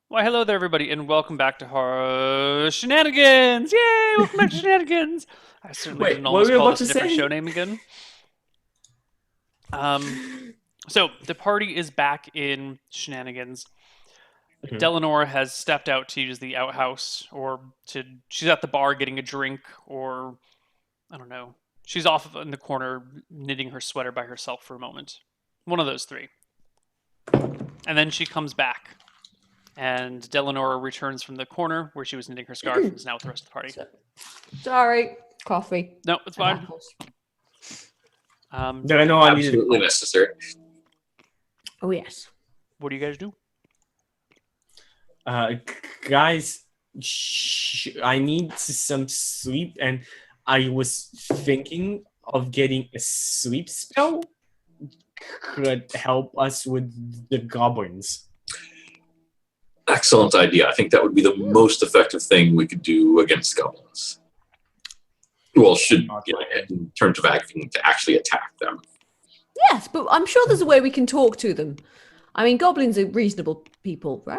Why, hello there, everybody, and welcome back to Shenanigans! Yay! Welcome back to Shenanigans! I certainly Wait, didn't what were almost you call about this to a different show say? name again. Um, so the party is back in Shenanigans. Mhm. Delanora has stepped out to use the outhouse, or she's at the bar getting a drink, or I don't know. She's off in the corner knitting her sweater by herself for a moment. One of those three. And then she comes back, and Delanora returns from the corner where she was knitting her scarf and is now with the rest of the party. So- Sorry, coffee No, it's and fine. apples. Did I know I needed? Absolutely necessary. Oh yes. What do you guys do? Uh, Guys, I need some sleep, and I was thinking of getting a sleep spell could help us with the goblins. Excellent idea. I think that would be the most effective thing we could do against goblins. Well, in terms of acting to actually attack them. Yes, but I'm sure there's a way we can talk to them. I mean, goblins are reasonable people, right?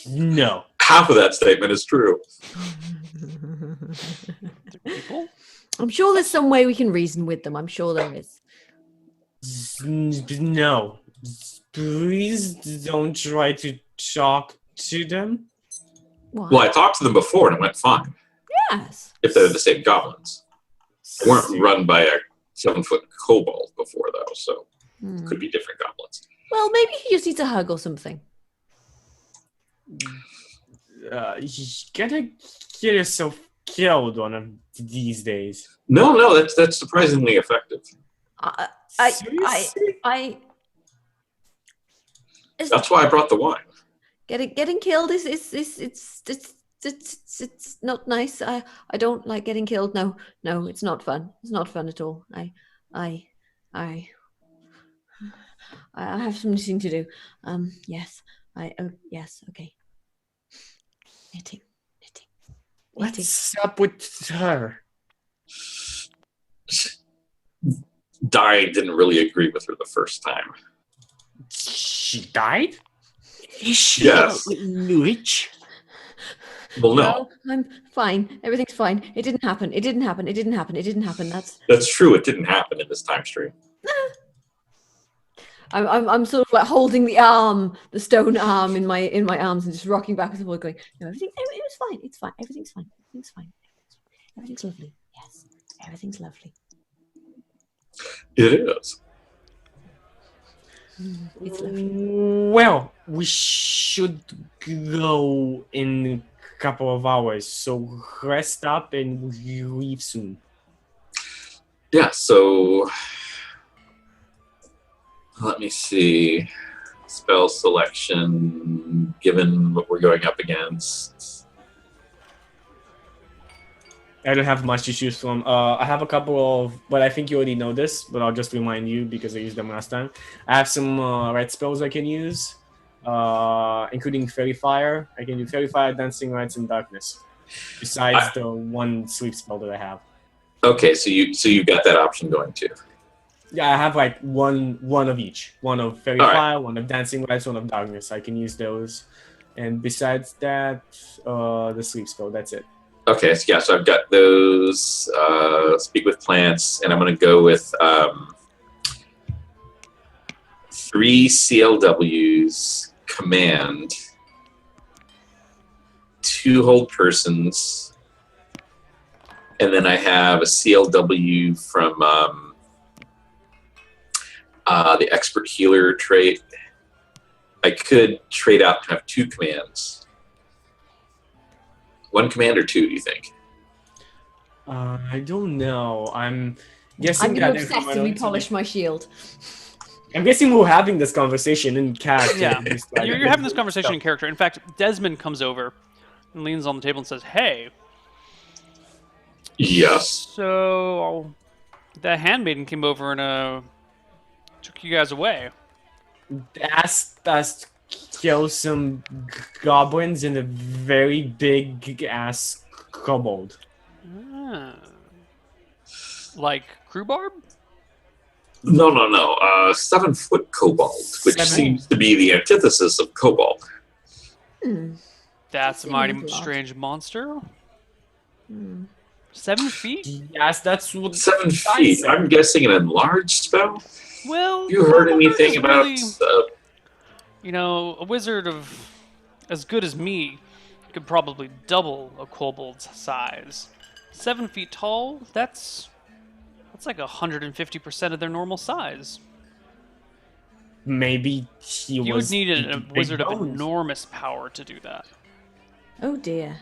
No. Half of that statement is true. People? I'm sure there's some way we can reason with them. I'm sure there is. No. Please don't try to talk to them. Why? Well, I talked to them before and it went fine. Yes. If they're the same goblins. They weren't run by a 7-foot kobold before, though, so Hmm. could be different goblins. Well, maybe he just needs a hug or something. You gotta get yourself killed one of these days. No, that's surprisingly effective. Seriously? That's why I brought the wine. Getting killed is it's not nice. I don't like getting killed. No, it's not fun. It's not fun at all. I have some knitting to do. Yes. Yes. Okay. Knitting. What's up with her? Di didn't really agree with her the first time. She died? Is she Yes. a witch? Well, no, I'm fine. Everything's fine. It didn't happen. that's true. It didn't happen in this time stream. I'm sort of like holding the stone arm in my arms and just rocking back and forth, going, no, it was fine. It's fine. Everything's fine. Everything's lovely. Yes, everything's lovely. It is. It's lovely. Well, we should go in a couple of hours, so rest up and we leave soon. Yeah, so let me see. Spell selection, given what we're going up against. I don't have much to choose from. I have a couple of, but I think you already know this, but I'll just remind you because I used them last time. I have some red spells I can use, including Fairy Fire. I can do Fairy Fire, Dancing Lights, and Darkness, besides the one sleep spell that I have. Okay, so you got that option going too. Yeah, I have like one of each. One of Fairy All right. Fire, one of Dancing Lights, one of Darkness. I can use those. And besides that, the sleep spell, that's it. Okay, so I've got those. Speak with plants, and I'm going to go with 3 CLWs, command, 2 hold persons, and then I have a CLW from the expert healer trait. I could trade out to have 2 commands. 1 command or 2, do you think? I don't know. I'm guessing I'm that going to obsessively polish my shield. I'm guessing we're having this conversation in character. Yeah, Just like- you're having this conversation in character. In fact, Desmond comes over and leans on the table and says, "Hey, Yes. so the handmaiden came over and took you guys away." asked us to kill some goblins and a very big ass kobold. Ah. Like Crewbarb? No. 7-foot kobold, which Seven. seems to be the antithesis of kobold. Hmm. That's a seems mighty a little odd. strange monster. Hmm. 7 feet? Yes, that's what 7 I feet. said. I'm guessing an enlarged spell. Well, You heard I wonder anything is about? really, a wizard of as good as me could probably double a kobold's size. 7 feet tall? That's like 150% of their normal size. Maybe he You would was need a big wizard of bones. enormous power to do that. Oh dear.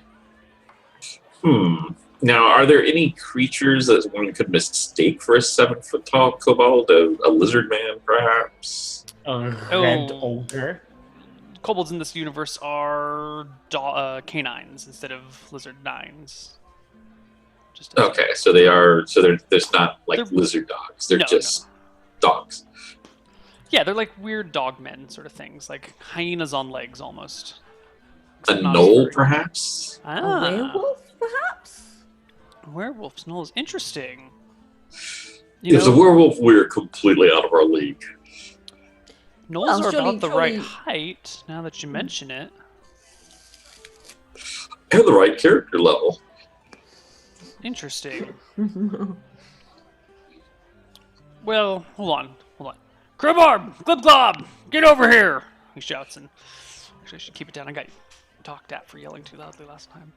Now, are there any creatures that one could mistake for a 7-foot tall kobold? A lizard man, perhaps? A red Oh. ogre. Kobolds in this universe are canines instead of lizard nines. Just Okay, so they are. So there's not like They're- lizard dogs. They're No, just dogs. Yeah, they're like weird dogmen sort of things, like hyenas on legs almost. A Except not as knoll, furry. perhaps. A Ah, werewolf, perhaps? werewolves, gnolls, interesting. If a werewolf, we're completely out of our league. Gnolls Well, are surely- about the right surely- height. Now that you mention it, And the right character level. interesting. Well, hold on. Crowbar, Glibglob, get over here! He shouts, and actually, I should keep it down. I got talked at for yelling too loudly last time.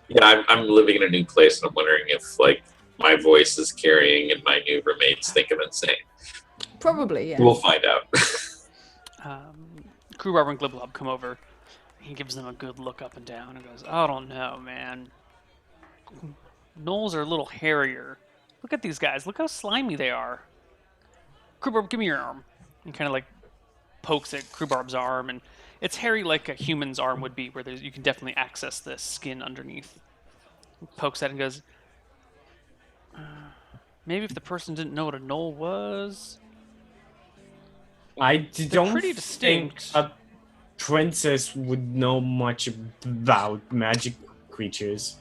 Yeah, I'm living in a new place, and I'm wondering if like my voice is carrying, and my new roommates think I'm insane. Probably, yeah. We'll find out. Crowbar and Glibglob come over. He gives them a good look up and down and goes, I don't know, man. Gnolls are a little hairier. Look at these guys. Look how slimy they are. Crowbar, give me your arm. And kind of like pokes at Crowbarb's arm, and it's hairy like a human's arm would be, where you can definitely access the skin underneath. He pokes at it and goes, maybe if the person didn't know what a gnoll was. I They're don't pretty think distinct. a princess would know much about magic creatures.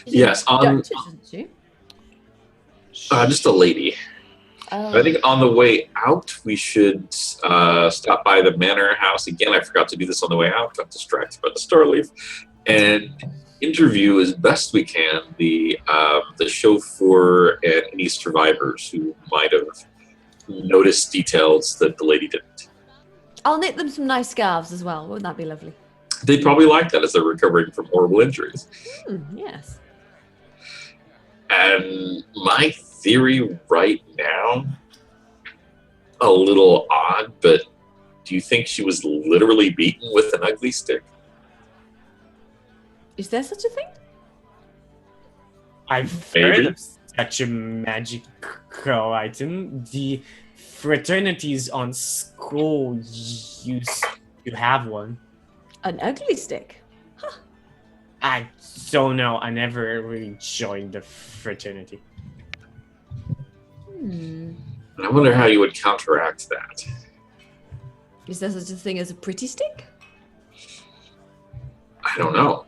Yes, on Duchess, isn't she? just a lady. Oh. I think on the way out, we should stop by the manor house again. I forgot to do this on the way out. Got distracted by the star leaf, and interview as best we can the chauffeur and any survivors who might have noticed details that the lady didn't. I'll knit them some nice scarves as well. Wouldn't that be lovely? They'd probably like that as they're recovering from horrible injuries. Yes. And my theory right now, a little odd, but do you think she was literally beaten with an ugly stick? Is there such a thing? I've Maybe. heard of such a magical item. The fraternities on school used to have one. An ugly stick? I don't know. I never really joined the fraternity. And I wonder how you would counteract that. Is there such a thing as a pretty stick? I don't know.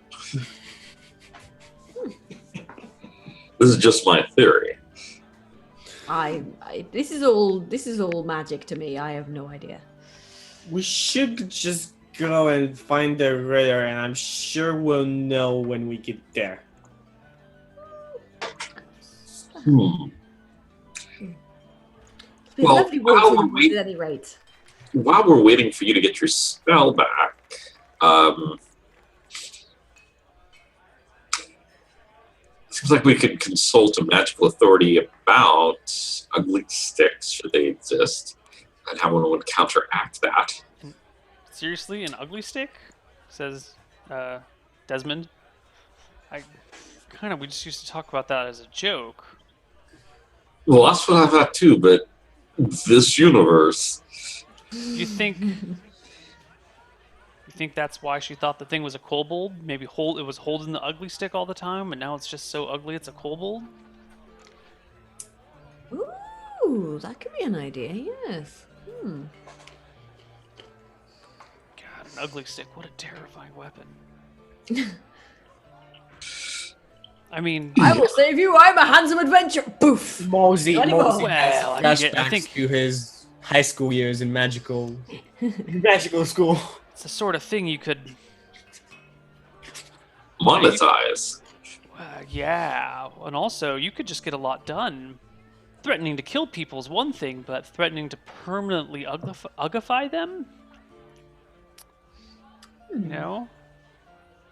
This is just my theory. This is all magic to me. I have no idea. We should just go and find the riddle, and I'm sure we'll know when we get there. It's been Well, lovely while walking we're at any rate. While we're waiting for you to get your spell back, seems like we could consult a magical authority about ugly sticks, should they exist, and how one would counteract that. Seriously, an ugly stick? Says Desmond. We just used to talk about that as a joke. Well, that's what I thought too, but this universe. You think that's why she thought the thing was a kobold? Maybe it was holding the ugly stick all the time, and now it's just so ugly it's a kobold? Ooh, that could be an idea. Yes. God, an ugly stick, what a terrifying weapon. I mean, I will save you. I'm a handsome adventure. Boof. Mosey, Anymore. Mosey Well, has I flashbacks think- to his high school years in magical school. It's the sort of thing you could. Monetize. Yeah, and also you could just get a lot done. Threatening to kill people is one thing, but threatening to permanently ugify them, you know,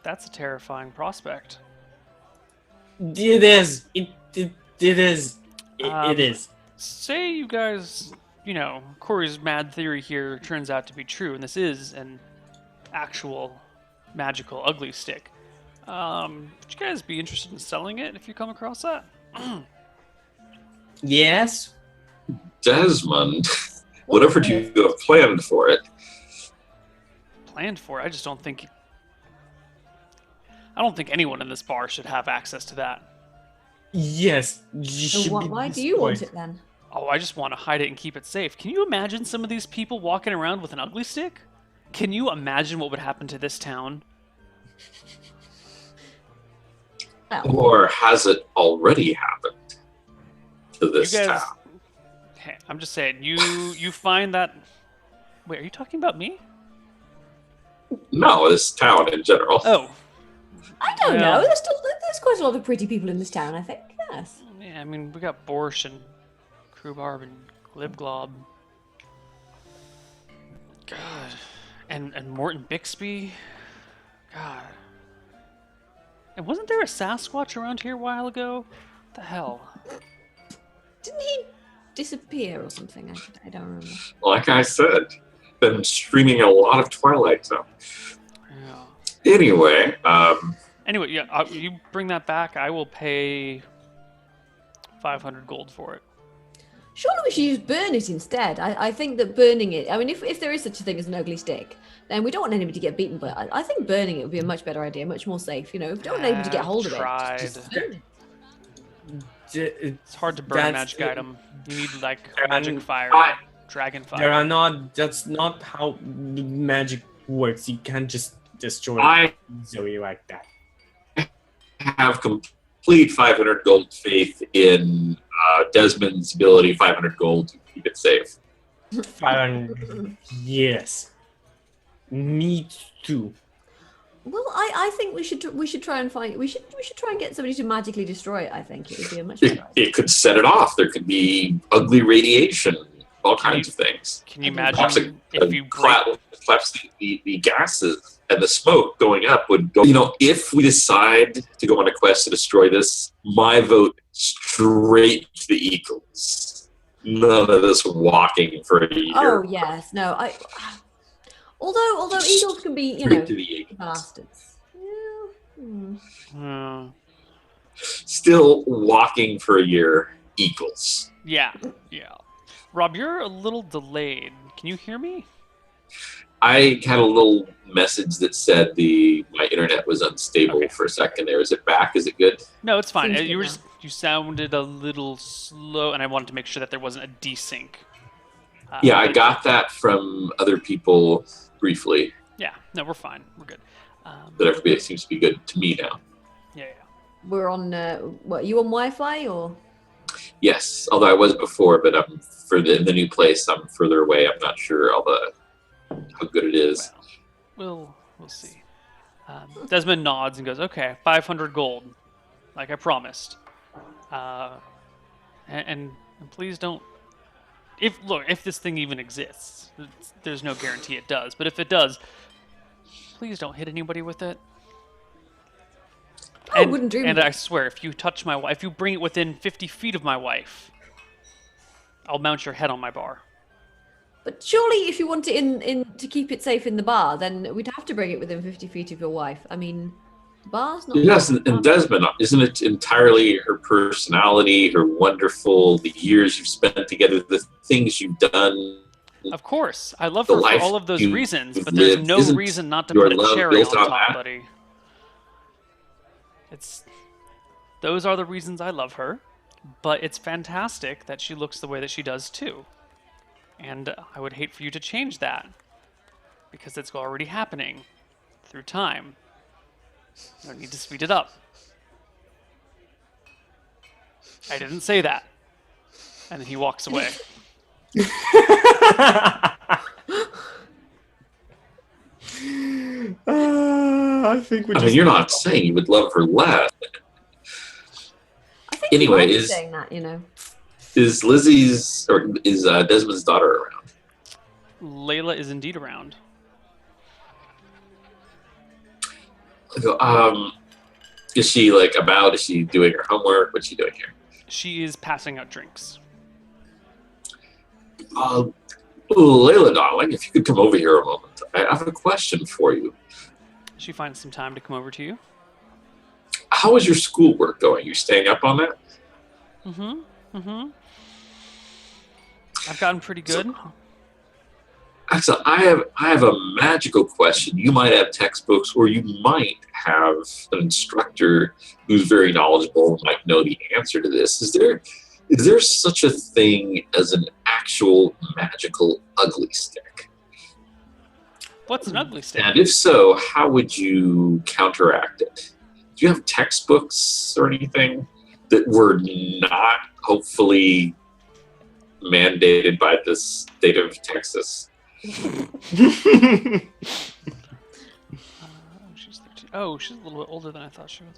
that's a terrifying prospect. It is. It is. It is. Say you guys, Corey's mad theory here turns out to be true, and this is an actual magical ugly stick. Would you guys be interested in selling it if you come across that? Yes. Desmond, whatever do you have planned for it? Planned for it? I just don't think. I don't think anyone in this bar should have access to that. Yes. So why do you want it then? Oh, I just want to hide it and keep it safe. Can you imagine some of these people walking around with an ugly stick? Can you imagine what would happen to this town? Or has it already happened to this You guys, town? hey, I'm just saying, you find that. Wait, are you talking about me? No, this town in general. Oh, I don't Well- know. There's quite a lot of pretty people in this town, I think. Yes. yeah. I mean, we got Borscht and Krubarb and Glibglob. God, and Morton Bixby. God. And wasn't there a Sasquatch around here a while ago? What the hell? Didn't he disappear or something? I don't remember. Like I said, been streaming a lot of Twilight Zone. Yeah. Anyway, Anyway, yeah, you bring that back. I will pay 500 gold for it. Surely we should burn it instead. I think that burning it, I mean, if there is such a thing as an ugly stick, then we don't want anybody to get beaten, but I think burning it would be a much better idea, much more safe. If we don't want anybody to get hold of it, Tried. just burn it. It's hard to burn a That's- magic item. You need like And magic fire, dragon There fire. are not. That's not how magic works. You can't just destroy I it easily like that. have complete 500 gold faith in Desmond's ability, 500 gold to keep it safe. 500. Yes. Me too. Well, I think we should try and find we should try and get somebody to magically destroy it. I think it would be a much better idea. It could set it off. There could be ugly radiation, all Can kinds you- of things. Can you Perhaps imagine if you break? perhaps the gases and the smoke going up would go. If we decide to go on a quest to destroy this, my vote straight to the Eagles. None of this walking for a year. Oh yes, no. Although eagles can be, Straight to the Eagles. bastards. Yeah. Hmm. Hmm. Still walking for a year equals. Yeah. Rob, you're a little delayed. Can you hear me? I had a little message that said my internet was unstable Okay. for a second there. Is it back? Is it good? No, it's fine. Seems good You were now. just, you sounded a little slow, and I wanted to make sure that there wasn't a desync. Yeah, I but- got that from other people briefly. Yeah. No, we're fine. We're good. But everybody seems to be good to me now. Yeah. We're on. What? You on Wi-Fi or? Yes, although I was before, but I'm in the new place. I'm further away. I'm not sure how good it is. Well, we'll see. Desmond nods and goes, "Okay, 500 gold, like I promised." And please don't. If this thing even exists, there's no guarantee it does. But if it does, please don't hit anybody with it. I wouldn't dream And of it. I swear, if you touch my wife, if you bring it within 50 feet of my wife, I'll mount your head on my bar. But surely, if you want it in to keep it safe in the bar, then we'd have to bring it within 50 feet of your wife. I mean, the bar's not. Yes, and Desmond, isn't it entirely her personality, the years you've spent together, the things you've done? Of course, I love The her for life all of those you reasons, but there's lived, no isn't reason not to your put a love cherry on built on top, that? buddy. Those are the reasons I love her, but it's fantastic that she looks the way that she does too. And I would hate for you to change that, because it's already happening through time. You don't need to speed it up. I didn't say that. And then he walks away. I think we're I just. mean, you're not saying you would love her less. I think Anyway, you might be saying that, is Lizzie's or is Desmond's daughter around? Layla is indeed around. I go, is she like about? Is she doing her homework? What's she doing here? She is passing out drinks. Layla, darling, if you could come over here a moment, I have a question for you. She finds some time to come over to you. How is your schoolwork going? You staying up on that? I've gotten pretty good. Axel, I have a magical question. You might have textbooks, or you might have an instructor who's very knowledgeable and might know the answer to this. Is there such a thing as an actual magical ugly stick? What's an ugly stick? And if so, how would you counteract it? Do you have textbooks or anything that were not hopefully mandated by the state of Texas? She's 13. Oh, she's a little bit older than I thought she was.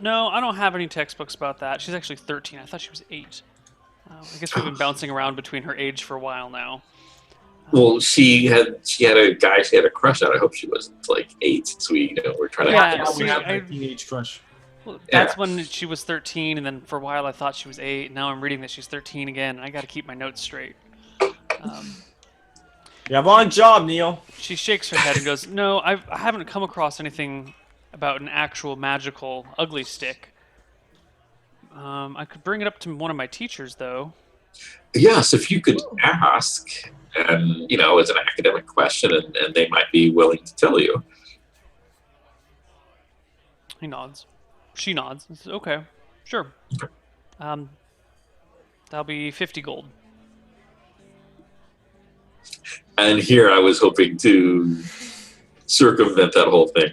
No, I don't have any textbooks about that. She's actually 13. I thought she was 8. I guess we've been bouncing around between her age for a while now. Well, she had a guy she had a crush on. I hope she wasn't like 8, since we're trying to. Yeah, we have a teenage crush. Well, that's when she was 13, and then for a while I thought she was 8. Now I'm reading that she's 13 again, and I got to keep my notes straight. You have one job, Neil. She shakes her head and goes, "No, I haven't come across anything about an actual magical ugly stick. I could bring it up to one of my teachers, though." Yes, if you could ask, and it's an academic question, and they might be willing to tell you. He nods. She nods. And says, "Okay, sure. That'll be 50 gold." And here I was hoping to circumvent that whole thing.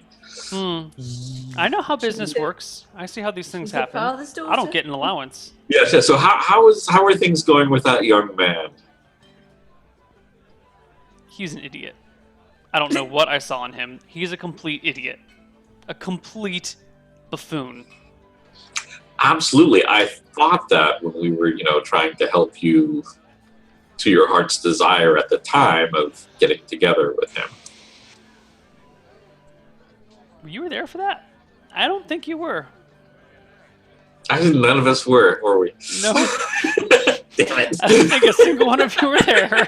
I know how business works. I see how these things She's the happen. father's daughter. I don't get an allowance. Yes, yes. So how are things going with that young man? He's an idiot. I don't know what I saw in him. He's a complete idiot. A complete buffoon. Absolutely. I thought that when we were, trying to help you to your heart's desire at the time of getting together with him. You were there for that? I don't think you were. I think none of us were we? No. Damn it. I don't think a single one of you were there.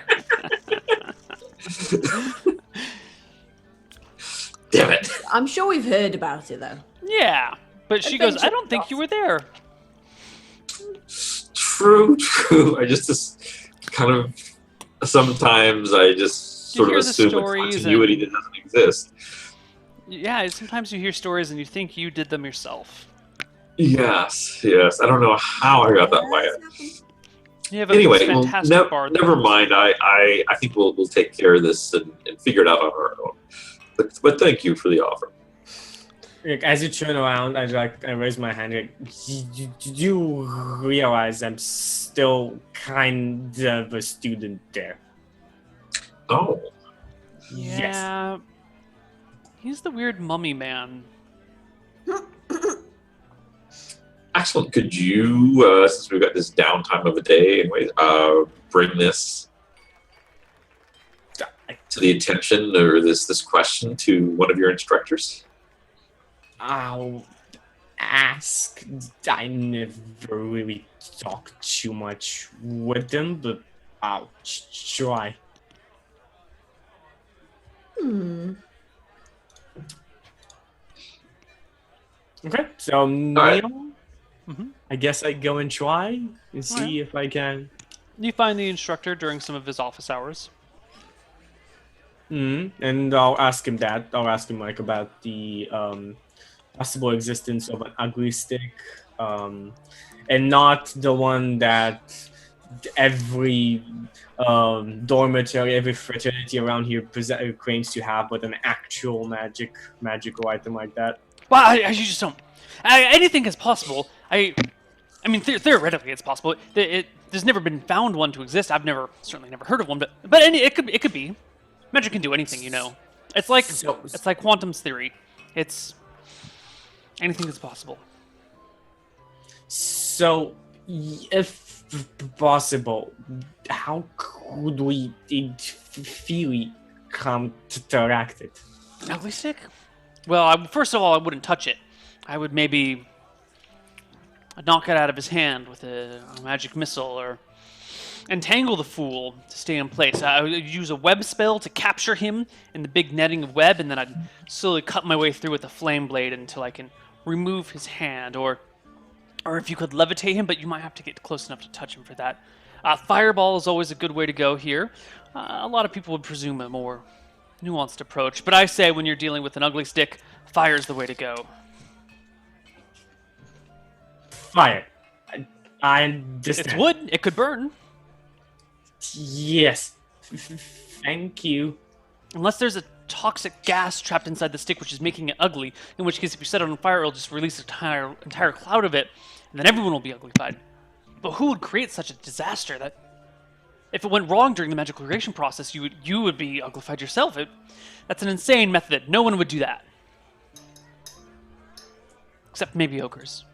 Damn it. I'm sure we've heard about it, though. Yeah. But she goes, "I don't think you were there." True. I just kind of sometimes I just sort of assume a continuity that doesn't exist. Yeah, sometimes you hear stories and you think you did them yourself. Yes. I don't know how I got that way. You have a Anyway, fantastic bar. never mind. I think we'll take care of this and figure it out on our own. But thank you for the offer. As you turn around, I raise my hand. You realize I'm still kind of a student there. Oh. Yeah. Yes. He's the weird mummy man. Excellent. Could you, since we've got this downtime of the day, anyways, bring this to the attention or this question to one of your instructors? I'll ask. I never really talk too much with them, but I'll try. Okay, so Neil, I guess I go and try and see if I can. You find the instructor during some of his office hours. And I'll ask him that. I'll ask him about the possible existence of an ugly stick, and not the one that every dormitory, every fraternity around here claims to have, but an actual magical item like that. Well, I you just don't. Anything is possible. I mean, theoretically, it's possible. there's never been found one to exist. I've certainly never heard of one, but it could be. Magic can do anything, you know. It's like quantum's theory. It's anything is possible. So, if possible, how could we freely counteract it? Ugly stick? Well, first of all, I wouldn't touch it. I would maybe knock it out of his hand with a magic missile, or entangle the fool to stay in place. I would use a web spell to capture him in the big netting of web, and then I'd slowly cut my way through with a flame blade until I can remove his hand, or if you could levitate him, but you might have to get close enough to touch him for that. Fireball is always a good way to go here. A lot of people would presume a more nuanced approach, but I say when you're dealing with an ugly stick, fire's the way to go. Fire. I understand. It's wood. It could burn. Yes. Thank you. Unless there's a toxic gas trapped inside the stick which is making it ugly, in which case if you set it on fire, it'll just release an entire cloud of it, and then everyone will be uglified. But who would create such a disaster that if it went wrong during the magical creation process, you would be uglified yourself? That's an insane method. No one would do that. Except maybe ogres.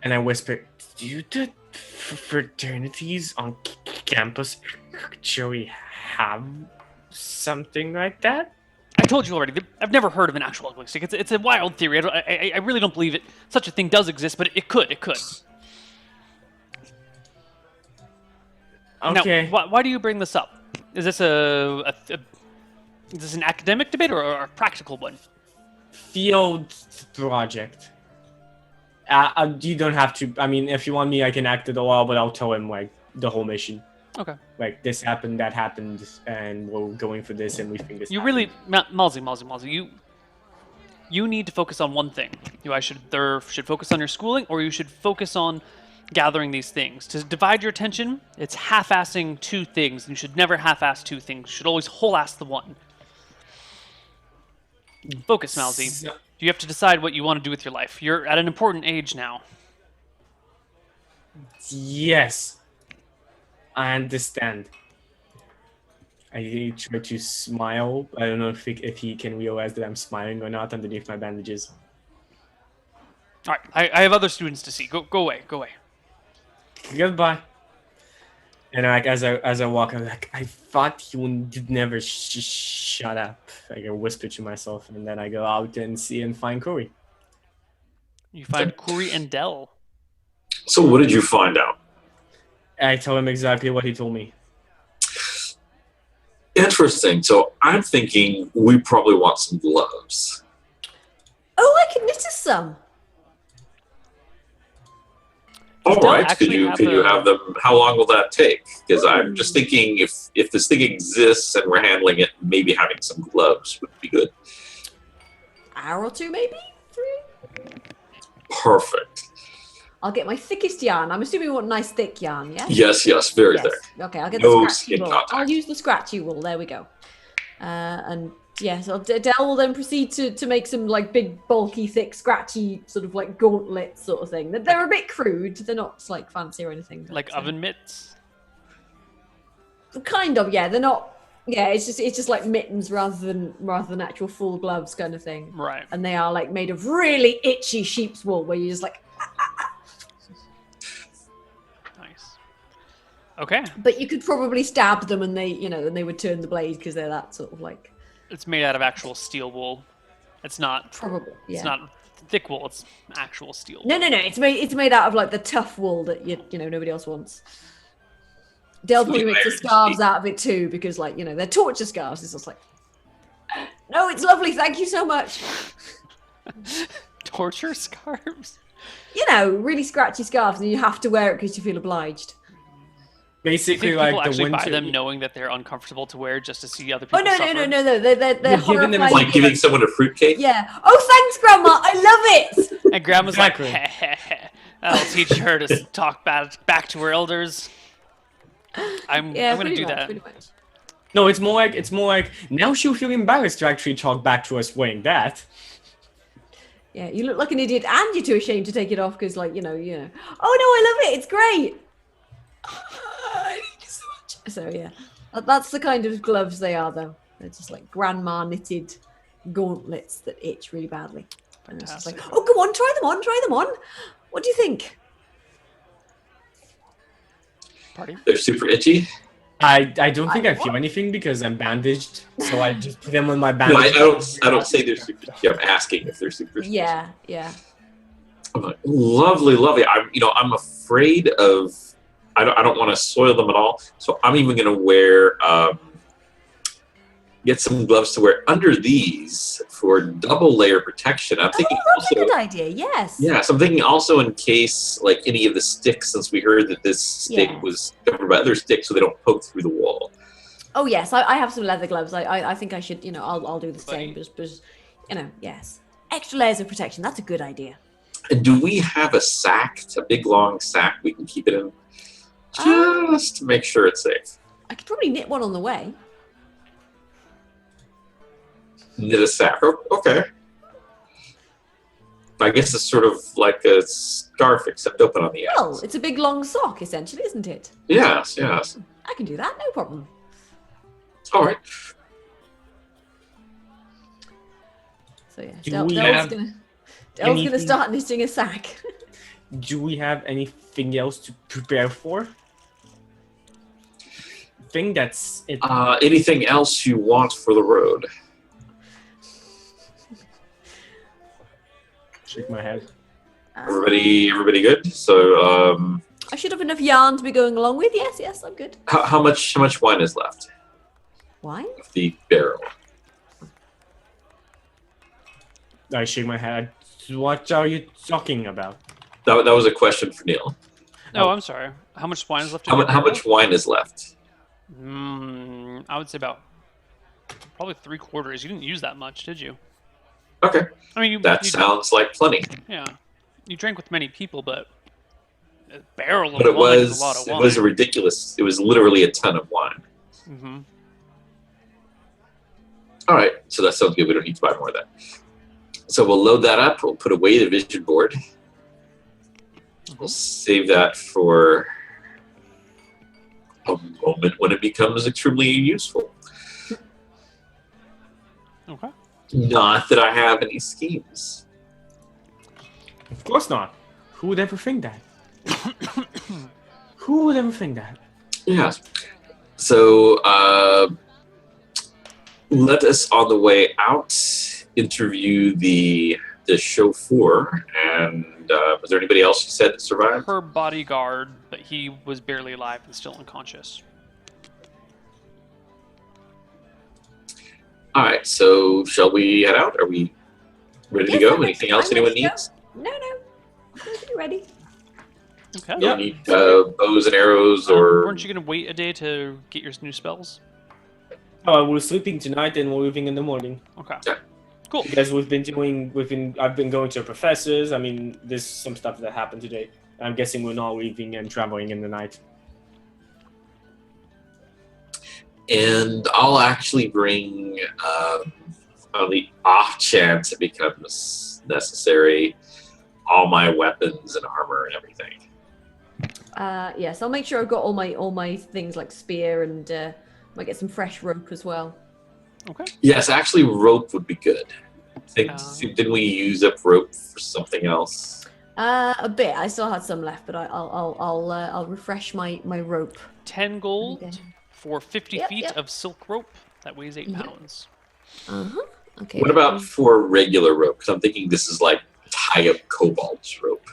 And I whisper, do the fraternities on campus actually have something like that? I told you already. I've never heard of an actual ugly stick. It's a wild theory. I really don't believe it. Such a thing does exist, but it could. It could. Okay. Now, why do you bring this up? Is this is this an academic debate or a practical one? Field project. You don't have to. I mean, if you want me, I can act it all, but I'll tell him like the whole mission. Okay. Like this happened, that happened, and we're going for this, and we think this. You happened. really, Malzy. You need to focus on one thing. You either should focus on your schooling, or you should focus on gathering these things. To divide your attention, it's half-assing two things, and you should never half-ass two things. You should always whole-ass the one. Focus, Malzy. You have to decide what you want to do with your life. You're at an important age now. Yes, I understand. I try to smile. I don't know if he can realize that I'm smiling or not underneath my bandages. All right, I have other students to see. Go away. Go away. Goodbye. And like as I walk, I'm like, I thought you would never shut up. Like I whisper to myself, and then I go out and see and find Corey. You find Kuri and Dell. So what did you find out? I tell him exactly what he told me. Interesting. So I'm thinking we probably want some gloves. Oh, I can knit us some. All Still right. Could actually you have them? How long will that take? Because I'm just thinking if this thing exists and we're handling it, maybe having some gloves would be good. Hour or two, maybe 3. Perfect. I'll get my thickest yarn. I'm assuming you want nice thick yarn, yeah? Yes, very thick. Okay, I'll get No the scratchy skin wool. contact. I'll use the scratchy wool. There we go. And yeah, so Dell will then proceed to make some like big, bulky, thick, scratchy sort of like gauntlet sort of thing. They're a bit crude. They're not like fancy or anything. Like oven mitts? Kind of, yeah. They're not. Yeah, it's just like mittens rather than actual full gloves kind of thing. Right. And they are like made of really itchy sheep's wool, where you just like. Nice. Okay. But you could probably stab them, and they would turn the blade because they're that sort of like. It's made out of actual steel wool. It's not. Probably. Yeah. It's not thick wool. It's actual steel. No. It's made out of like the tough wool that you know nobody else wants. Dell probably makes the scarves out of it too because they're torture scarves. It's just like, no, it's lovely. Thank you so much. Torture scarves. Really scratchy scarves, and you have to wear it because you feel obliged. Basically, People like the actually winter. buy them knowing that they're uncomfortable to wear just to see other people Oh no, suffer. no. They're giving them horrifying. Like giving someone a fruitcake? Yeah. Oh, thanks, Grandma. I love it. And Grandma's Exactly. like, I'll teach her to talk back to her elders. I'm gonna pretty do much, that. pretty much. No, it's more like now she'll feel embarrassed to actually talk back to us wearing that. Yeah, you look like an idiot, and you're too ashamed to take it off because, like, you know. Oh no, I love it. It's great. I need it so much. So yeah, that's the kind of gloves they are, though. They're just like grandma knitted gauntlets that itch really badly. And it's just like, Fantastic. oh, come on, try them on, try them on. What do you think? Party. They're super itchy. I don't think I What? feel anything because I'm bandaged, so I just put them on my No, bandage. I don't say they're super itchy. I'm asking if they're super itchy. Yeah. I'm like, lovely, lovely. I'm afraid of. I don't want to soil them at all. So I'm even going to wear. Get some gloves to wear under these for double layer protection. I'm thinking That's a also. good idea. Yes. Yeah, so I'm thinking also in case like any of the sticks, since we heard that this stick Yes. was covered by other sticks, so they don't poke through the wall. Oh yes, I have some leather gloves. I think I should. I'll do the same. Buddy. But yes, extra layers of protection. That's a good idea. And do we have a sack, a big long sack we can keep it in, just to make sure it's safe? I could probably knit one on the way. Knit a sack. Oh, okay. I guess it's sort of like a scarf, except open on the Well, ends. it's a big long sock, essentially, isn't it? Yes. I can do that, no problem. All right. So yeah, Do Del's we have gonna anything- start knitting a sack. Do we have anything else to prepare for? I think that's it. Anything else you want for the road? Shake my head. Everybody good? So, I should have enough yarn to be going along with. Yes, I'm good. how much wine is left Why? of the barrel? I shake my head. What are you talking about? That was a question for Neil. Oh, I'm sorry. How much wine is left? How much wine is left? I would say about probably 3/4. You didn't use that much, did you? Okay, I mean, that you sounds like plenty. yeah. You drank with many people, but a barrel of But it wine is a lot of was wine. it was a ridiculous. It was literally a ton of wine. Mm-hmm. All right, so that sounds good. We don't need to buy more of that. So we'll load that up. We'll put away the vision board. We'll save that for a moment when it becomes extremely useful. Okay. Not that I have any schemes. Of course not. Who would ever think that? Who would ever think that? Yes. So let us, on the way out, interview the chauffeur. And was there anybody else you said that survived? Her bodyguard, but he was barely alive and still unconscious. All right. So shall we head out? Are we ready to Yes, go? Anything else I'm anyone ready to go. needs? No. I'm ready. Okay. Do you need bows and arrows or? Weren't you going to wait a day to get your new spells? We're sleeping tonight and we're leaving in the morning. Okay. Yeah. Cool. Because I've been going to professors. I mean, there's some stuff that happened today. I'm guessing we're not leaving and traveling in the night. And I'll actually bring, on the off chance it becomes necessary, all my weapons and armor and everything. Yes, I'll make sure I've got all my things like spear and might get some fresh rope as well. Okay. Yes, actually, rope would be good. Didn't we use up rope for something else? A bit. I still had some left, but I'll refresh my rope. 10 gold Okay. for 50 Yep, feet yep. of silk rope. That weighs 8 Yep. pounds. Okay. What about for regular rope? Because I'm thinking this is like tie up kobold's rope.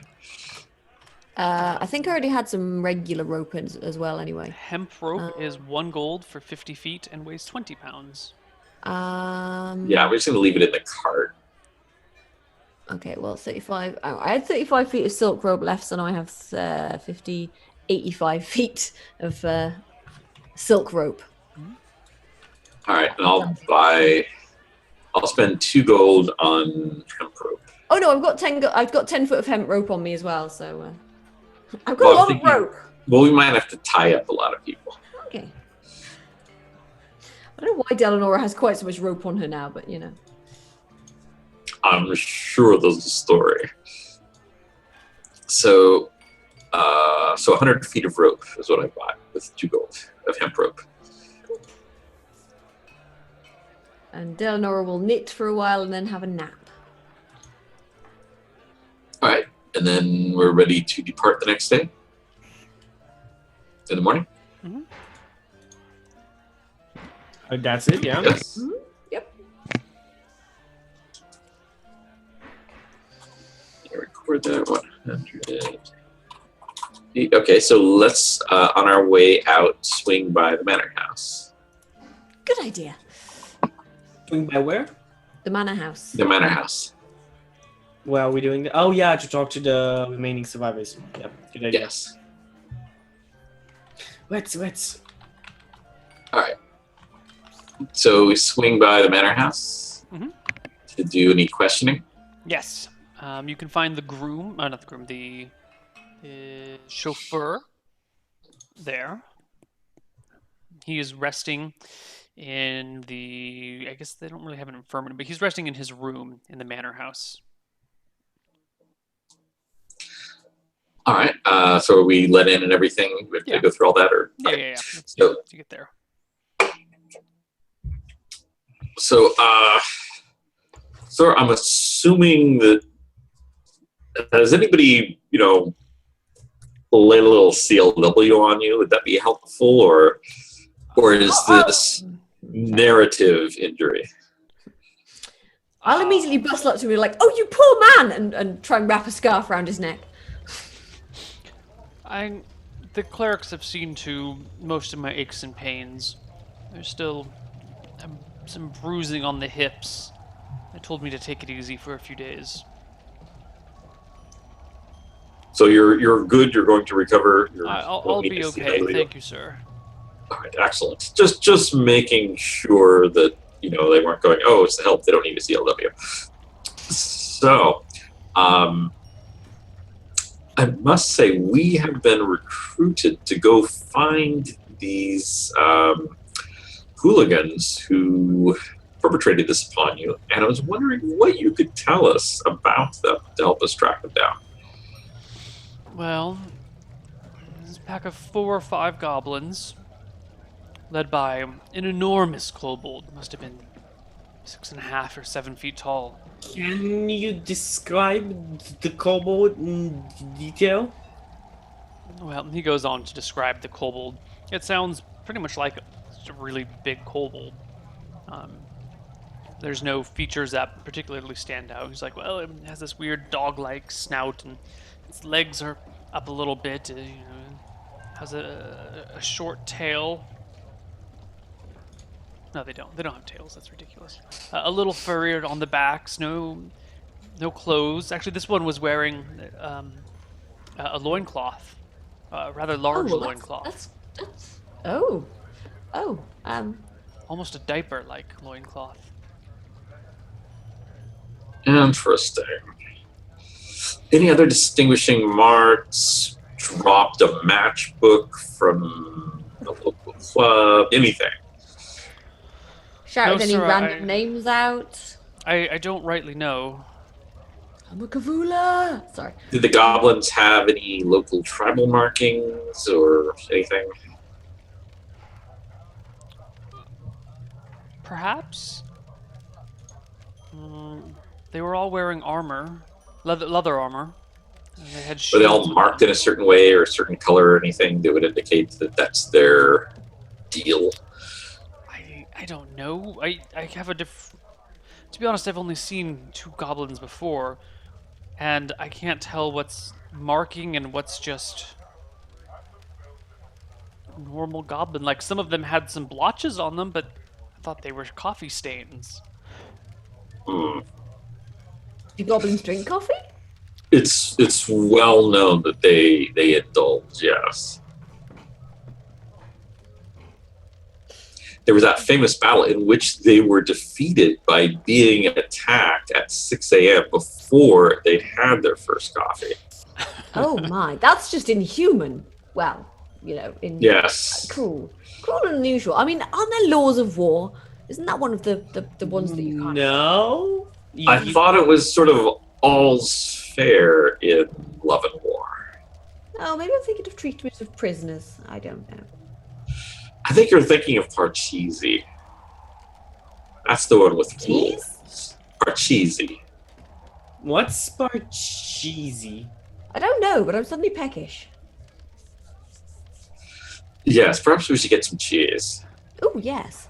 I think I already had some regular rope as well. Anyway. Hemp rope is 1 gold for 50 feet and weighs 20 pounds. Yeah, we're just going to leave it in the cart. Okay, well, 35. Oh, I had 35 feet of silk rope left, so now I have 85 feet of silk rope. All right, and I'll spend 2 gold on hemp rope. Oh no, I've got 10 foot of hemp rope on me as well, so I've got Well, a lot I'm of rope. Well, we might have to tie up a lot of people. Okay. I don't know why Delanora has quite so much rope on her now, but you know. I'm sure there's a story. So 100 feet of rope is what I bought with 2 gold of hemp rope. And Delanora will knit for a while and then have a nap. All right, and then we're ready to depart the next day in the morning. Mm-hmm. That's it, yeah. Yes. Mhm. Yep. I record that 100. Okay, so let's on our way out swing by the manor house. Good idea. Swing by where? The manor house. The manor house. Well, we're doing the... Oh, yeah, to talk to the remaining survivors. Yep, good idea. Yes. Let's. All right. So we swing by the manor house to do any questioning. Yes. You can find the groom, not the groom, the chauffeur there. He is resting in the... I guess they don't really have an infirmary, but he's resting in his room in the manor house. All right. So are we let in and everything? We have to go through all that, or Yeah. So To get there. So, I'm assuming that has anybody, laid a little CLW on you? Would that be helpful, or is this narrative injury? I'll immediately bustle up to me like, "Oh, you poor man!" and try and wrap a scarf around his neck. The clerics have seen to most of my aches and pains. There's still some bruising on the hips. They told me to take it easy for a few days. So you're good. You're going to recover. I'll be okay. Thank you, sir. All right, excellent. Just making sure that they weren't going, "Oh, it's the help. They don't need a CLW." So, I must say we have been recruited to go find these hooligans who perpetrated this upon you, and I was wondering what you could tell us about them to help us track them down. Well, there's a pack of 4 or 5 goblins, led by an enormous kobold. Must have been 6.5 or 7 feet tall. Can you describe the kobold in detail? Well, he goes on to describe the kobold. It sounds pretty much like a really big kobold. There's no features that particularly stand out. He's like, well, it has this weird dog-like snout, and its legs are up a little bit. Has a short tail. No, they don't. They don't have tails. That's ridiculous. A little furrier on the backs. No clothes. Actually, this one was wearing a loincloth, a rather large loincloth. That's Almost a diaper-like loincloth. Interesting. Any other distinguishing marks? Dropped a matchbook from a local club? Anything? shouted No, any sir, random names out. I don't rightly know. I'm a Kavula. Sorry. Did the goblins have any local tribal markings or anything? Perhaps. They were all wearing armor, leather armor. And they had Were they all shields with marked them. in a certain way or a certain color or anything that would indicate that that's their deal? I don't know. I have a To be honest, I've only seen 2 goblins before, and I can't tell what's marking and what's just normal goblin. Like, some of them had some blotches on them, but I thought they were coffee stains. Do goblins drink coffee? It's well known that they indulge, yes. There was that famous battle in which they were defeated by being attacked at 6 a.m. before they'd had their first coffee. Oh my, that's just inhuman. Well, Yes. Cruel and unusual. I mean, aren't there laws of war? Isn't that one of the ones that you can't? No. I thought it was sort of all's fair in Love and War. Oh, maybe I'm thinking of treatment of prisoners. I don't know. I think you're thinking of Parcheesi. That's the one with Cheese? rules. Parcheesi. What's Parcheesi? I don't know, but I'm suddenly peckish. Yes, perhaps we should get some cheese. Oh, yes.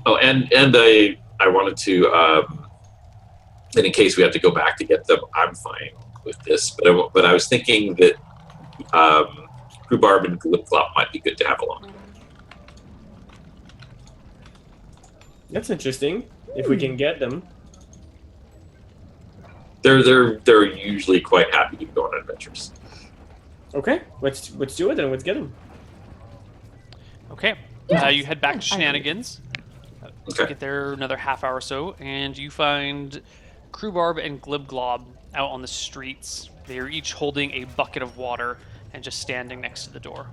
Oh, and I wanted to, and in case we have to go back to get them, I'm fine with this. But I was thinking that rhubarb and glip-glop might be good to have along. That's interesting. If we can get them. They're usually quite happy to go on adventures. Okay, let's do it then. Let's get them. Okay. Yes. You head back to Yeah, I agree. Shenanigans. Okay. Get there another half hour or so, and you find Rhubarb and Glibglob out on the streets. They're each holding a bucket of water and just standing next to the door.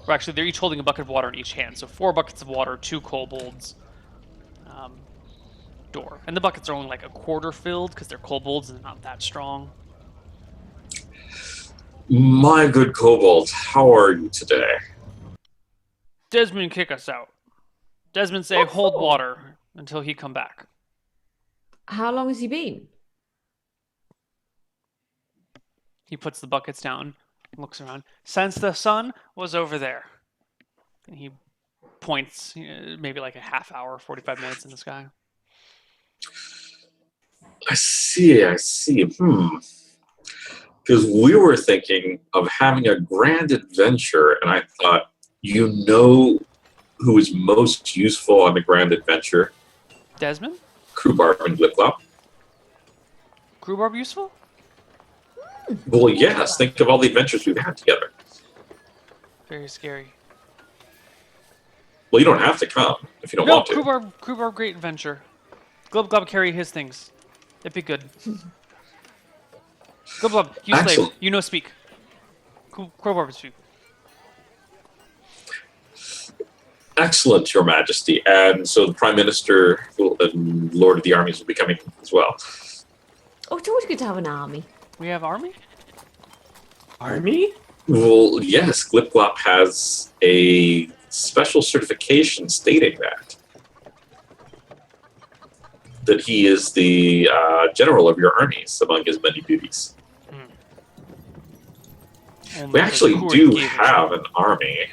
Or actually, they're each holding a bucket of water in each hand. So 4 buckets of water, 2 kobolds, door. And the buckets are only like a quarter filled because they're kobolds and they're not that strong. My good kobold, how are you today? Desmond kick us out. Desmond say, What hold for? water until he come back. How long has he been? He puts the buckets down, looks around. Since the sun was over there. And he points, maybe like a half hour, 45 minutes in the sky. I see. Because we were thinking of having a grand adventure, and I thought, who is most useful on the grand adventure? Desmond? Rhubarb and Glip-Glop. Rhubarb useful? Well, yes. Think of all the adventures we've had together. Very scary. Well, you don't have to come if you don't No, want to. Rhubarb, great adventure. Glub carry his things. It'd be good. Glub, you slave. Excellent. You know speak. Rhubarb speak. Excellent, Your Majesty. And so the Prime Minister and Lord of the Armies will be coming as well. Oh, it's always good to have an army. We have army? Army? Well, yes, Glip-Glop has a special certification stating that he is the general of your armies among his many duties. We actually do have an army,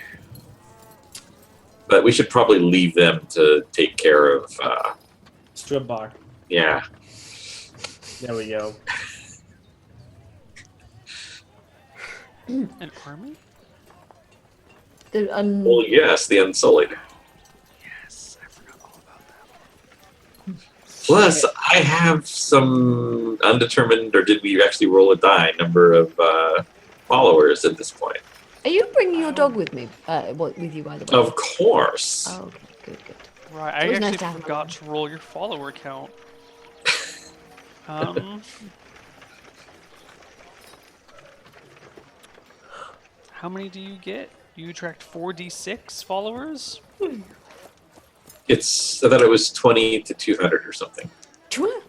but we should probably leave them to take care of. Strip bar. Yeah. There we go. An army? Well, yes, the Unsullied. Yes, I forgot all about that. Plus, I have some undetermined, or did we actually roll a die, number of followers at this point. Are you bringing your dog with me? With you, by the way? Of course. Oh, okay, good. Right, I It was actually nice to have him forgot along. to roll your follower count. How many do you get? You attract 4d6 followers? I thought it was 20 to 200 or something. Sure.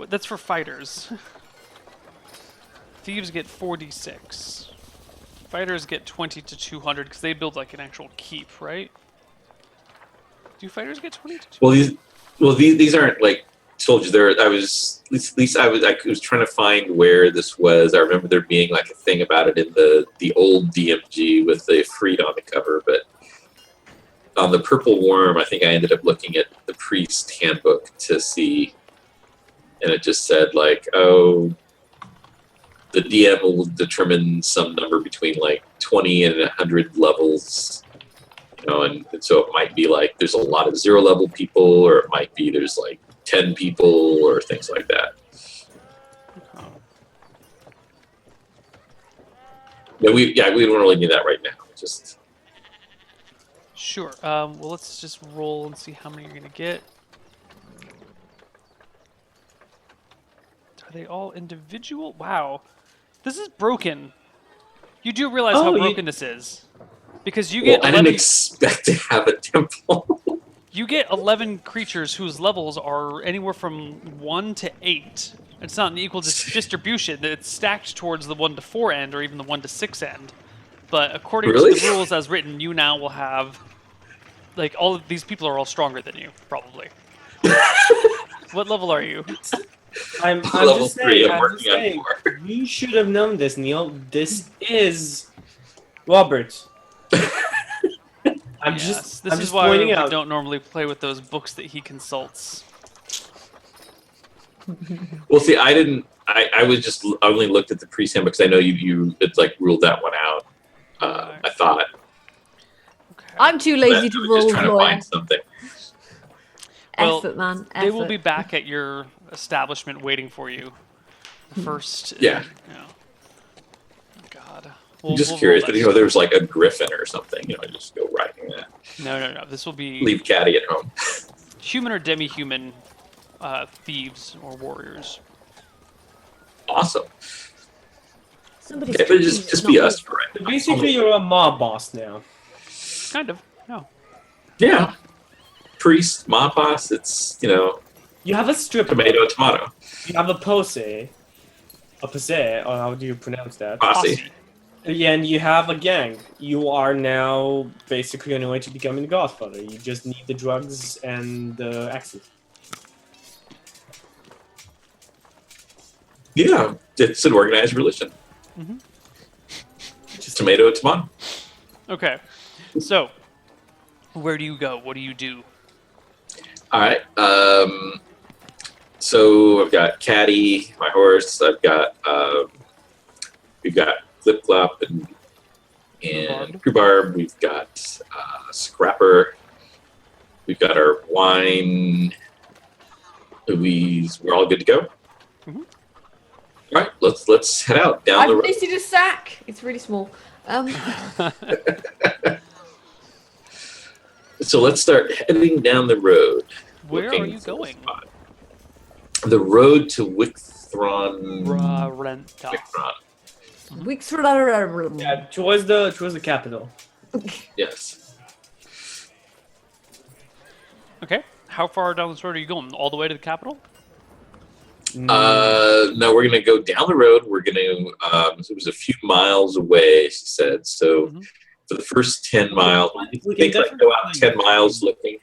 That's for fighters. Thieves get 4d6. Fighters get 20 to 200 because they build like an actual keep, right? Do fighters get 20 to 200? These aren't like told you there. I was trying to find where this was. I remember there being like a thing about it in the old DMG with the Freed on the cover, but on the Purple Worm, I think I ended up looking at the Priest Handbook to see, and it just said like, oh, the DM will determine some number between like 20 and 100 levels, and so it might be like there's a lot of 0 level people, or it might be there's like 10 people or things like that. Yeah, we don't really need that right now. Just Sure. Well, let's just roll and see how many you're gonna get. Are they all individual? Wow, this is broken. You do realize how broken this is, because you get I didn't 11. expect to have a temple. You get 11 creatures whose levels are anywhere from 1 to 8. It's not an equal distribution. It's stacked towards the 1 to 4 end or even the 1 to 6 end. But according to Really? the rules as written, you now will have... Like, all of these people are all stronger than you, probably. What level are you? I'm Level just 3, saying, I'm I'm just working on saying, 4. you should have known this, Neil. This is Robert. I'm Yes, just this is just why pointing we out. don't normally play with those books that he consults. Well, see, I was just I only looked at the priest handbook because I know you it's like ruled that one out. Right. I thought. Okay. I'm too But lazy I to was roll, just trying to lawyer. find something. Well, Effort, man. They will be Effort. back at your establishment waiting for you. First. Yeah. Oh, God. I'm We'll just roll curious, that but stuff. there was like a griffin or something. Just go riding that. No. This will be Leave Caddy at home. human or demi-human thieves or warriors. Awesome. Somebody's Okay, but cooking, just it's be not us me. for right now. Basically, you're a mob boss now. Kind of. No. Yeah. Priest, mob boss. It's You have a strip tomato, tomato. You have a posse, or how do you pronounce that? Posse. Yeah, and you have a gang. You are now basically on your way to becoming the Godfather. You just need the drugs and the access. Yeah, it's an organized religion. Mm-hmm. Just Tomato, tomato. Okay. So, where do you go? What do you do? All right. So I've got Caddy, my horse. We've got Flip Flop and Rhubarb. We've got Scrapper. We've got our wine. We're all good to go. Mhm. All right, let's head out down the I've road. listed a sack. It's really small. So let's start heading down the road. Where are looking you for a going? spot. The road to Wickthron. Renta. Wickthron. yeah, towards the capital. Yes. Okay. How far down this road are you going? All the way to the capital? No, we're gonna go down the road. We're gonna. It was a few miles away, she said. So Mhm. for the first 10 miles, We we can like go out 10 miles looking.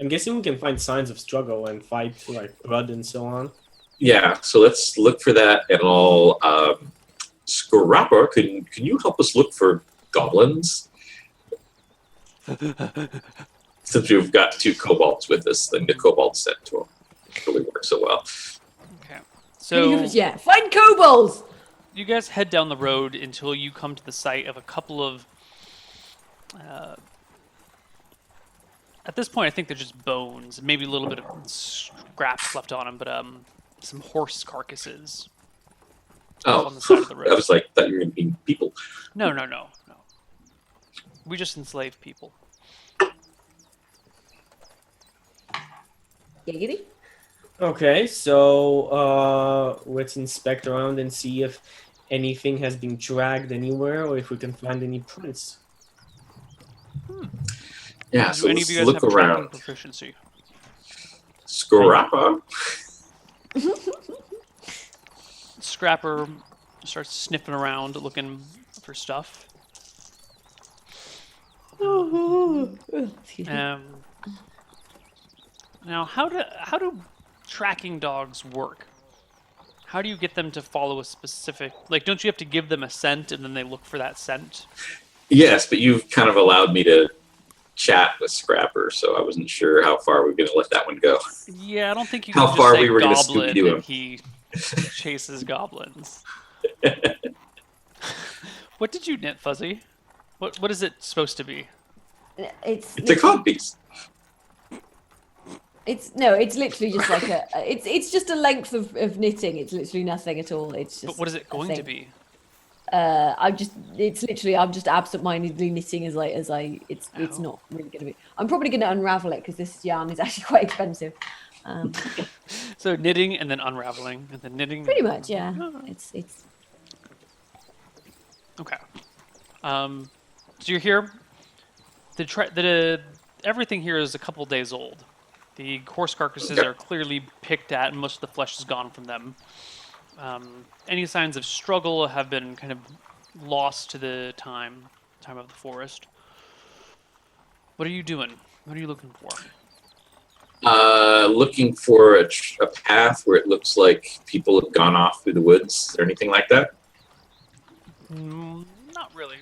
I'm guessing we can find signs of struggle and fight like blood and so on. Yeah, so let's look for that, and I'll. Scrapper, can you help us look for goblins? Since we've got 2 kobolds with us, then the kobold sent to them. It really works so well. Okay. So So, yeah, find kobolds. you guys head down the road until you come to the site of a couple of... at this point, I think they're just bones. Maybe a little bit of scraps left on them, but some horse carcasses. Oh, On the side of the road. I was like, thought you were going to be people. No. We just enslave people. Giggity. Okay, so let's inspect around and see if anything has been dragged anywhere or if we can find any prints. Yeah, Do so any of let's you guys look have tracking around. proficiency? Scrapper. Scrapper starts sniffing around, looking for stuff. Excuse me. Now, how do tracking dogs work? How do you get them to follow a specific... Like, don't you have to give them a scent and then they look for that scent? Yes, but you've kind of allowed me to chat with Scrapper, so I wasn't sure how far we were going to let that one go. Yeah, I don't think you How can far just say we were gonna goblin Scooby-Doo him. and he chases goblins. What did you knit, Fuzzy? What is it supposed to be? It's It's a codpiece. It's literally just like it's just a length of knitting. It's literally nothing at all. It's just. But what is it a going to thing. be? I'm just absent-mindedly knitting it's Oh. not really going to be. I'm probably going to unravel it because this yarn is actually quite expensive. So knitting and then unraveling and then knitting. Pretty much, yeah. Oh. It's Okay. So you're here. The everything here is a couple days old. The horse carcasses Okay. are clearly picked at, and most of the flesh is gone from them. Any signs of struggle have been kind of lost to the time of the forest. What are you doing? What are you looking for? Looking for a path where it looks like people have gone off through the woods. Is there anything like that? Not really.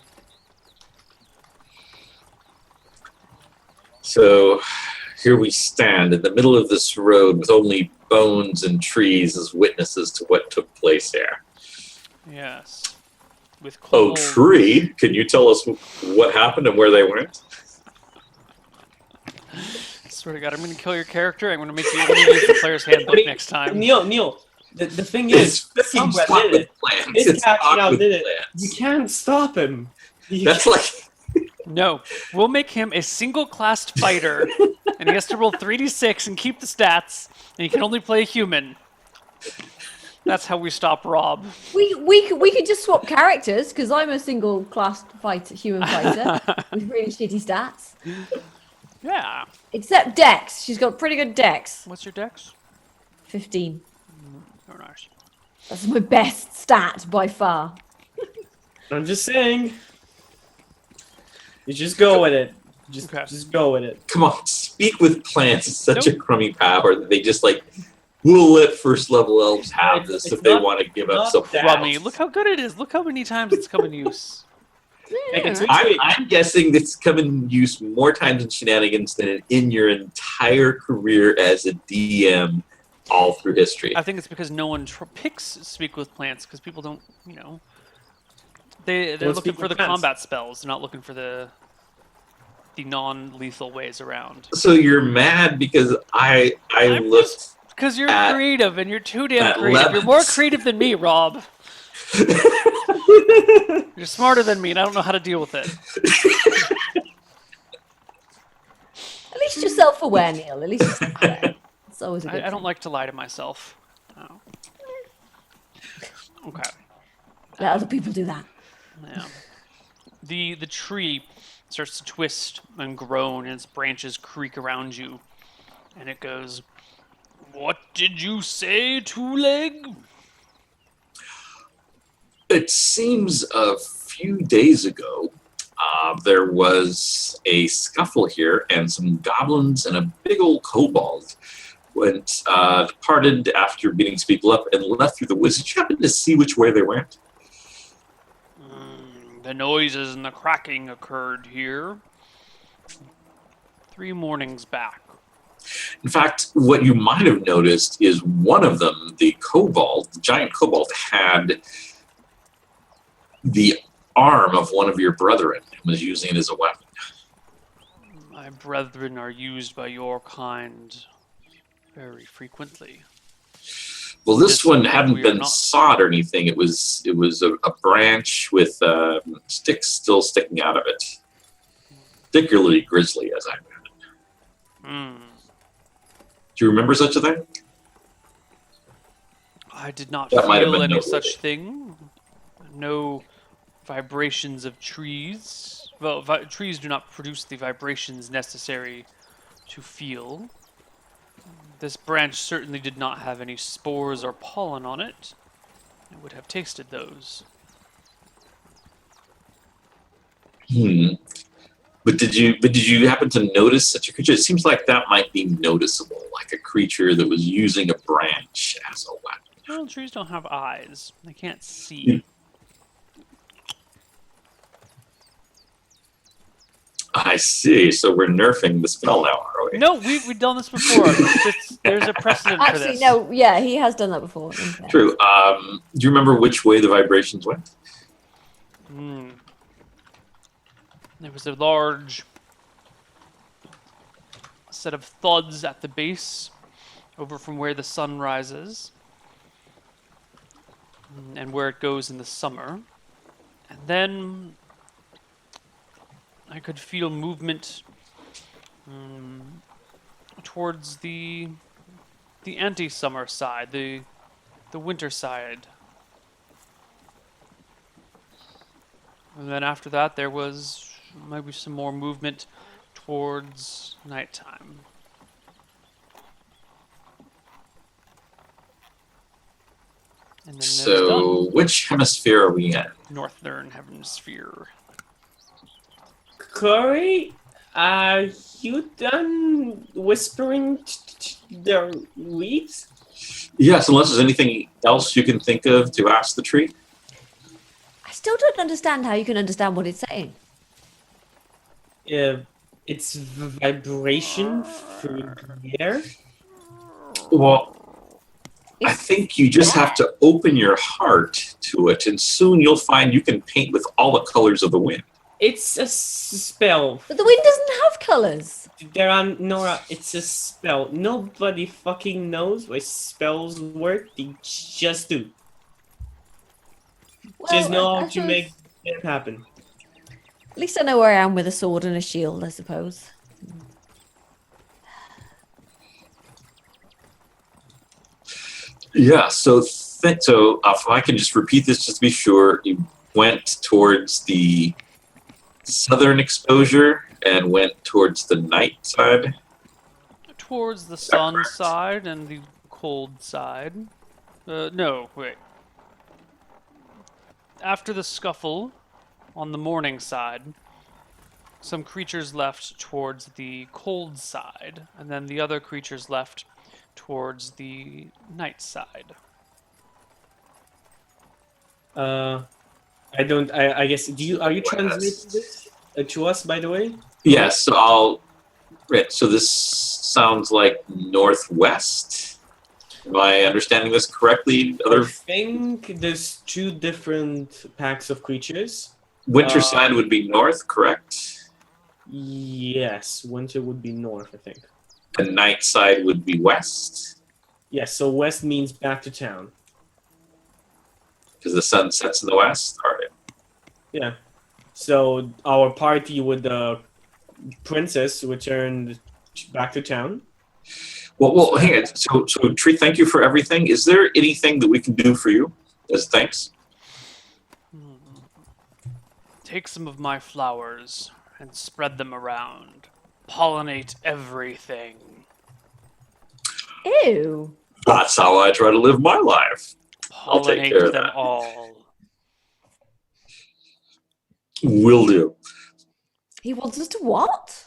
So here we stand in the middle of this road with only bones and trees as witnesses to what took place here. Yes. With Oh, cold. tree! Can you tell us what happened and where they went? Swear to God, I'm going to kill your character. I'm going to make you use the player's handbook next time. Neil, the thing is, It's fucking Sombra stock did with it. plants. His It's cat stock now with did it. plants. You can't stop him. That's like No, we'll make him a single-classed fighter, and he has to roll 3d6 and keep the stats, and he can only play a human. That's how we stop Rob. We could just swap characters because I'm a single class human fighter with really shitty stats. Yeah. Except Dex. She's got pretty good Dex. What's your dex? 15. Oh, nice. That's my best stat by far. I'm just saying. You just go with it. Just go with it. come on, speak with plants. It's such a Nope. crummy power that they just like will let first level elves have It's- this it's if they not- want to give up not some. that. Rummy, look how good it is. Look how many times it's come in use. Make it Yeah. sweet. I'm guessing it's come in use more times in Shenanigans than in your entire career as a DM all through history. I think it's because no one picks Speak with Plants, because people don't, they're Well, looking Speak for with the Plants. combat spells. They're not looking for the non-lethal ways around. So you're mad because I I'm looked Because you're At- creative, and you're too damn at creative. You're more lemons. creative than me, Rob. You're smarter than me, and I don't know how to deal with it. At least you're self-aware, Neil. At least you're self-aware. It's always a good I don't thing. like to lie to myself. Oh. Okay. Let other people do that. Yeah. The tree starts to twist and groan, and its branches creak around you, and it goes, "What did you say, Two-Leg?" It seems a few days ago there was a scuffle here, and some goblins and a big old kobold departed after beating some people up and left through the woods. Did you happen to see which way they went? The noises and the cracking occurred here 3 mornings back. In fact, what you might have noticed is one of them, the giant kobold, had the arm of one of your brethren and was using it as a weapon. My brethren are used by your kind very frequently. Well, this This one one hadn't we are been not. sawed or anything. It was a branch with sticks still sticking out of it. Particularly grisly, as I imagine. Do you remember such a thing? I did not That might have feel been any noteworthy. such thing. No vibrations of trees. Well, trees do not produce the vibrations necessary to feel. This branch certainly did not have any spores or pollen on it. I would have tasted those. But did you happen to notice such a creature? It seems like that might be noticeable, like a creature that was using a branch as a weapon. Well, trees don't have eyes. They can't see. I see. So we're nerfing the spell now, are we? No, we've done this before. There's a precedent for Actually, this. no. Yeah, he has done that before. in fairness. True. Do you remember which way the vibrations went? There was a large set of thuds at the base, over from where the sun rises, and where it goes in the summer. And then I could feel movement towards the anti-summer side, the winter side. And then after that, there was maybe some more movement towards nighttime. And then it's done. So, which hemisphere are we in? Northern Hemisphere. Corey, are you done whispering their leads? Yes, unless there's anything else you can think of to ask the tree. I still don't understand how you can understand what it's saying. It's vibration through the air. Well, I It's think you just have to open your heart to it, and soon you'll find you can paint with all the colors of the wind. It's a spell. But the wind doesn't have colours. Nora, it's a spell. Nobody fucking knows why spells work. They just do. Well, Just know I how to suppose- make it happen. At least I know where I am with a sword and a shield, I suppose. Yeah, so if I can just repeat this just to be sure, you went towards the southern exposure and went towards the night side. Towards the sun correct? side and the cold side. No, wait. After the scuffle, on the morning side, some creatures left towards the cold side, and then the other creatures left towards the night side. I guess, are you translating this to us, by the way? Yes, so right, so this sounds like northwest. Am I understanding this correctly? I think there's two different packs of creatures. Winter side would be north, correct? Yes, winter would be north, I think. The night side would be west, Yes, so west means back to town. because the sun sets in the west. All right. Yeah. So our party with the princess returned back to town. Well, hang on. So, Tree, thank you for everything. Is there anything that we can do for you as thanks? Take some of my flowers and spread them around. Pollinate everything. Ew. That's how I try to live my life. I'll take care Pollinate of them that. all. Will do. He wants us to what?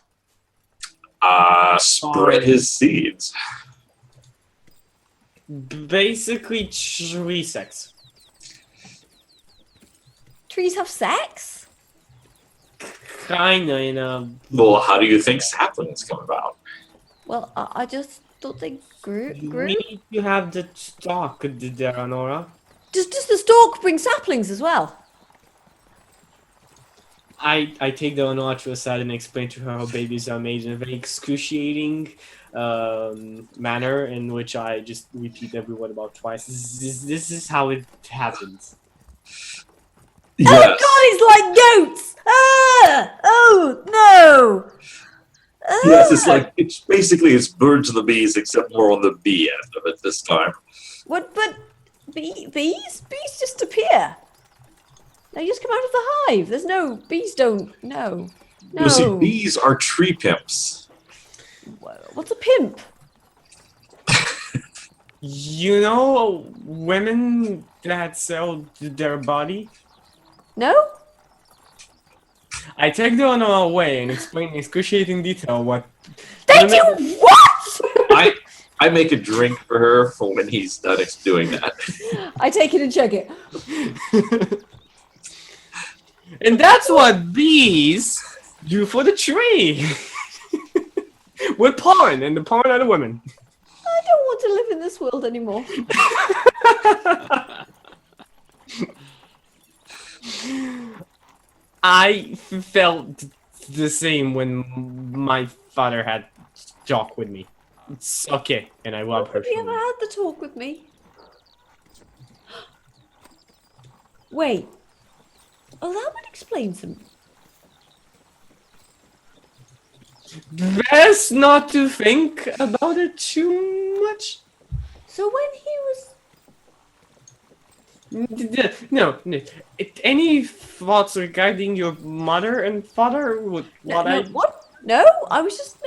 Spread his seeds. Basically, tree sex. Trees have sex? Kinda in a. Well, how do you think saplings come about? Well, I just thought they grew. We need to have the stock, there, Nora. Does the stalk bring saplings as well? I take the Nora to aside and explain to her how babies are made in a very excruciating manner, in which I just repeat every word about twice. This is how it happens. Yes. Oh God, it's like goats! Ah! Oh no! Ah! Yes, it's basically birds and the bees, except more on the bee end of it this time. What? But bees? Bees just appear. They just come out of the hive. There's no bees. Don't no. You see, bees are tree pimps. What's a pimp? You know, women that sell their body. No. I take the honor away and explain in excruciating detail what. They do what? I make a drink for her for when he's done doing that. I take it and check it. And that's what bees do for the tree. With pollen, and the pollen are the women. I don't want to live in this world anymore. I felt the same when my father had talk with me. It's okay, and I love her. Have you ever had the talk with me? Wait. Oh, that would explain some. Best not to think about it too much. So when he was. No. Any thoughts regarding your mother and father? What No, I what? No, I was just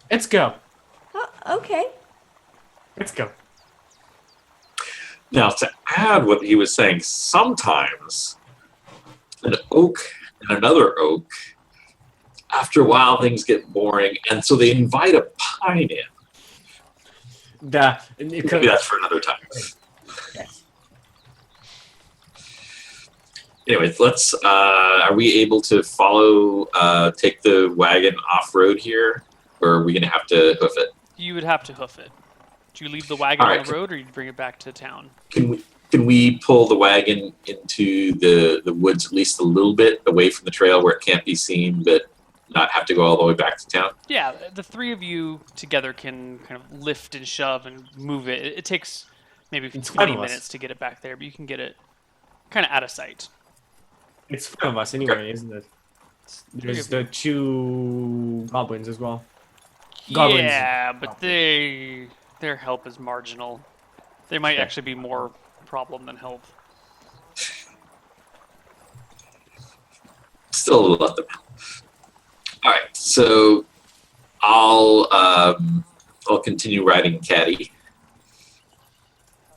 Let's go. okay. Let's go. Now, to add what he was saying, sometimes an oak and another oak, after a while, things get boring, and so they invite a pine in. Maybe that's for another time. Yes. Anyways, let's. Are we able to follow? Take the wagon off road here, or are we gonna have to hoof it? You would have to hoof it. Do you leave the wagon All on right. the road, or you bring it back to town? Can we pull the wagon into the woods at least a little bit away from the trail where it can't be seen, but not have to go all the way back to town? Yeah, the three of you together can kind of lift and shove and move it. It takes maybe It's 20 5 of us. minutes to get it back there, but you can get it kind of out of sight. It's 5 of us anyway, isn't it? There's the 2 goblins as well. Goblins. Yeah, but their help is marginal. They might Yeah. actually be more problem than help. Still let them help. All right, so I'll continue riding Caddy.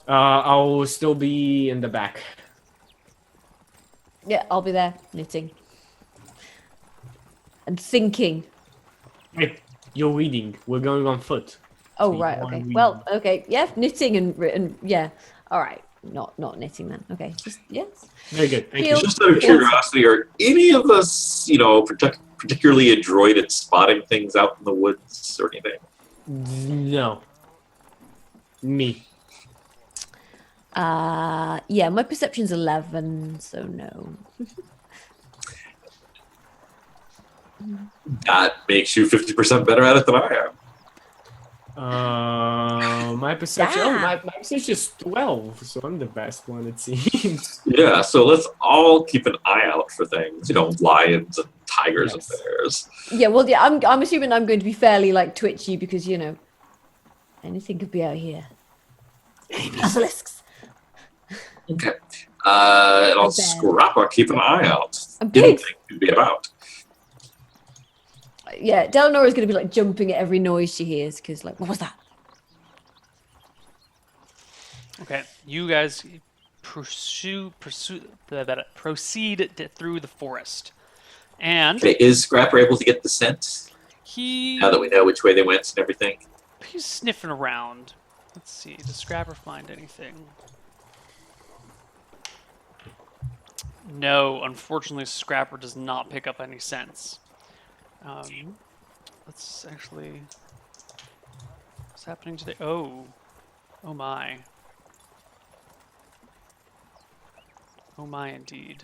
I'll still be in the back. Yeah, I'll be there knitting and thinking. Wait, you're reading. We're going on foot. Oh So you right, wanna okay. read. Well, okay, yeah, knitting and yeah. All right, not knitting then. Okay, just yes. Very good. Thank Heal. you. Just out of curiosity, are any of us, particularly adroit at spotting things out in the woods or anything? No. Me. Yeah, my perception's 11, so no. That makes you 50% better at it than I am. My perception. Oh, Yeah. my perception is 12, so I'm the best one, it seems. Yeah, so let's all keep an eye out for things, lions and tigers Yes. and bears. Yeah, well, yeah, I'm assuming I'm going to be fairly like twitchy because anything could be out here. Basilisks. Okay. And I'll Okay. Scrappa keep an eye out. And pigs. Anything could be about. Yeah, Delanora's going to be like jumping at every noise she hears because like, what was that? Okay, you guys proceed through the forest, and Okay, is Scrapper able to get the scent now that we know which way they went and everything? he's sniffing around. Let's see, does Scrapper find anything? No, unfortunately, Scrapper does not pick up any scents. Let's actually. What's happening today? Oh my. Oh my, indeed.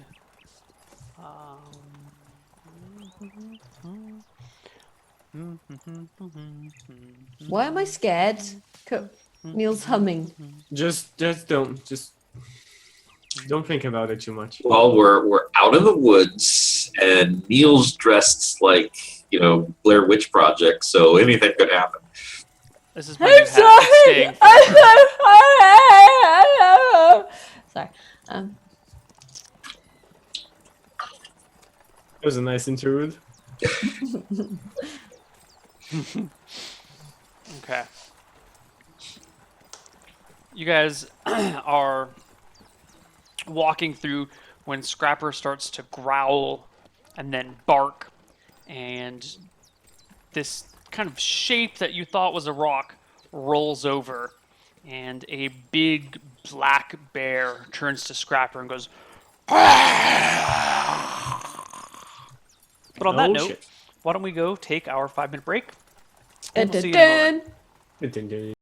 Why am I scared? Neil's humming. Just don't think about it too much. Well, we're out in the woods, and Neil's dressed like Blair Witch Project, so anything could happen. This is when you have to staying. Sorry. It was a nice interlude. Okay. You guys are walking through when Scrapper starts to growl and then bark, and this kind of shape that you thought was a rock rolls over, and a big black bear turns to Scrapper and goes. But on that Oh, note, shit. why don't we go take our 5-minute break? Dun, And we'll dun, see you in a moment. dun. Dun, dun, dun.